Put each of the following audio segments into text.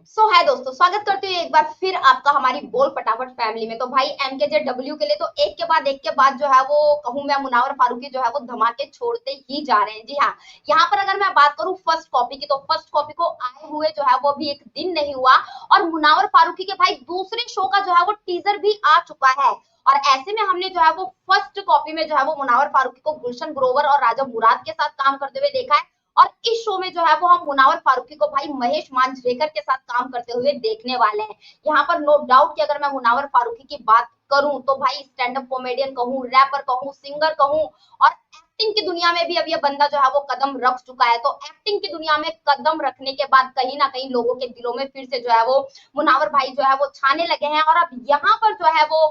हाय दोस्तों, स्वागत करती हूँ एक बार फिर आपका हमारी बोल फटाफट फैमिली में। तो भाई MKZW के लिए तो एक के बाद जो है वो कहूँ मैं मुनावर फारूकी जो है वो धमाके छोड़ते ही जा रहे हैं। जी हाँ, यहाँ पर अगर मैं बात करूँ फर्स्ट कॉपी की, तो फर्स्ट कॉपी को आए हुए जो है वो अभी एक दिन नहीं हुआ और मुनावर फारूकी के भाई दूसरे शो का जो है वो टीजर भी आ चुका है। और ऐसे में हमने जो है वो फर्स्ट कॉपी में जो है वो मुनावर फारूकी को गुलशन ग्रोवर और राजा मुराद के साथ काम करते हुए देखा है। और इस शो में जो है वो हम मुनावर फारूकी को भाई महेश मांजरेकर के साथ काम करते हुए देखने वाले हैं। यहाँ पर नो डाउट कि अगर मैं मुनावर फारूकी की बात करूं तो भाई स्टैंड अप कॉमेडियन कहूं, रैपर कहूं, सिंगर कहूं और एक्टिंग की दुनिया में भी अब ये बंदा जो है वो कदम रख चुका है। तो एक्टिंग की दुनिया में कदम रखने के बाद कहीं ना कहीं लोगों के दिलों में फिर से जो है वो मुनावर भाई जो है वो छाने लगे हैं। और अब यहाँ पर जो है वो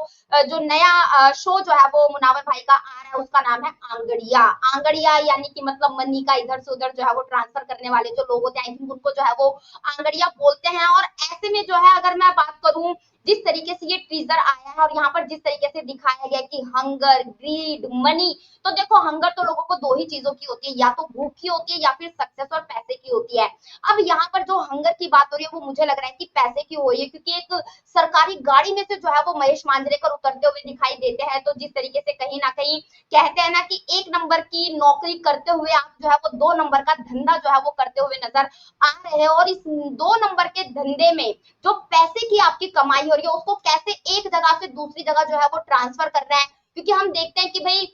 जो नया शो जो है वो मुनावर भाई का आ रहा है उसका नाम है आंगड़िया। आंगड़िया यानी कि मतलब मनी का इधर से उधर जो है वो ट्रांसफर करने वाले जो लोग होते हैं, आई थिंक उनको जो है वो आंगड़िया बोलते हैं। और ऐसे में जो है अगर मैं बात करूं जिस तरीके से ये टीजर आया है और यहाँ पर जिस तरीके से दिखाया गया कि हंगर, ग्रीड, मनी, तो देखो हंगर तो लोगों को दो ही चीजों की होती है, या तो भूख की होती है या फिर सक्सेस और पैसे की होती है। अब यहाँ पर जो हंगर की बात हो रही है वो मुझे लग रहा है कि पैसे की हो रही है, क्योंकि एक सरकारी गाड़ी में से जो है वो महेश मांजरेकर उतरते हुए दिखाई देते हैं। तो जिस तरीके से कहीं ना कहीं कहते हैं ना कि एक नंबर की नौकरी करते हुए आप जो है वो दो नंबर का धंधा जो है वो करते हुए नजर आ रहे हैं। और इस दो नंबर के धंधे में जो पैसे की आपकी कमाई हो रही है उसको कैसे एक जगह से दूसरी जगह जो है वो ट्रांसफर कर रहे हैं, क्योंकि हम देखते हैं कि भाई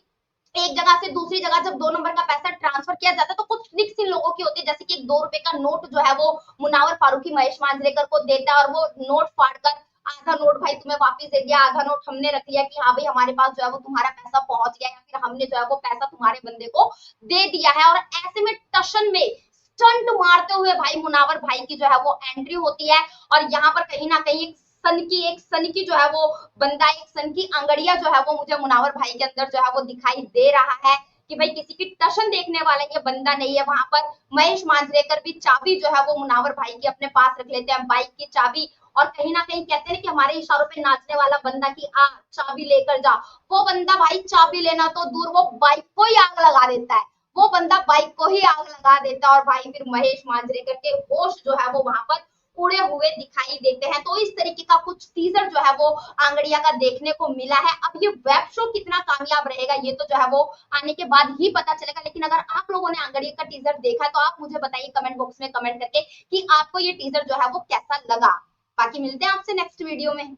एक जगह से दूसरी जगह जब दो नंबर का पैसा ट्रांसफर किया जाता है तो कुछ ट्रिक्स इन लोगों की होती है, जैसे कि एक 2 रुपए का नोट जो है वो मुनावर फारूकी महेश मांजरेकर को देता है और वो नोट फाड़कर आधा नोट भाई तुम्हें वापस दे दिया, आधा नोट हमने रख लिया कि हाँ भाई हमारे पास जो है वो तुम्हारा पैसा पहुंच गया, या फिर हमने जो है वो पैसा तुम्हारे बंदे को दे दिया है। और ऐसे में टशन में स्टंट मारते हुए भाई मुनावर भाई की जो है वो एंट्री होती है। और यहाँ पर कहीं ना कहीं एक सन की जो है वो बंदा, एक सन की अंगड़िया जो है वो मुझे मुनावर भाई के अंदर जो है वो दिखाई दे रहा है कि भाई किसी की टशन देखने वाला ये बंदा नहीं है। वहां पर महेश मांजरेकर भी चाबी जो है वो मुनावर भाई की अपने पास रख लेते हैं, बाइक की चाबी। और कहीं ना कहीं कहते हैं कि हमारे इशारों पे नाचने वाला बंदा की आ चाबी लेकर जा, वो बंदा भाई चाबी लेना तो दूर, वो बाइक को ही आग लगा देता है। वो बंदा बाइक को ही आग लगा देता है और भाई फिर महेश मांजरेकर के होश जो है वो वहां पर उड़े हुए दिखाई देते हैं। तो इस तरीके का कुछ टीजर जो है वो आंगड़िया का देखने को मिला है। अब ये वेब शो कितना कामयाब रहेगा ये तो जो है वो आने के बाद ही पता चलेगा। लेकिन अगर आप लोगों ने आंगड़िया का टीजर देखा है तो आप मुझे बताइए कमेंट बॉक्स में कमेंट करके कि आपको ये टीजर जो है वो कैसा लगा। बाकी मिलते हैं आपसे नेक्स्ट वीडियो में।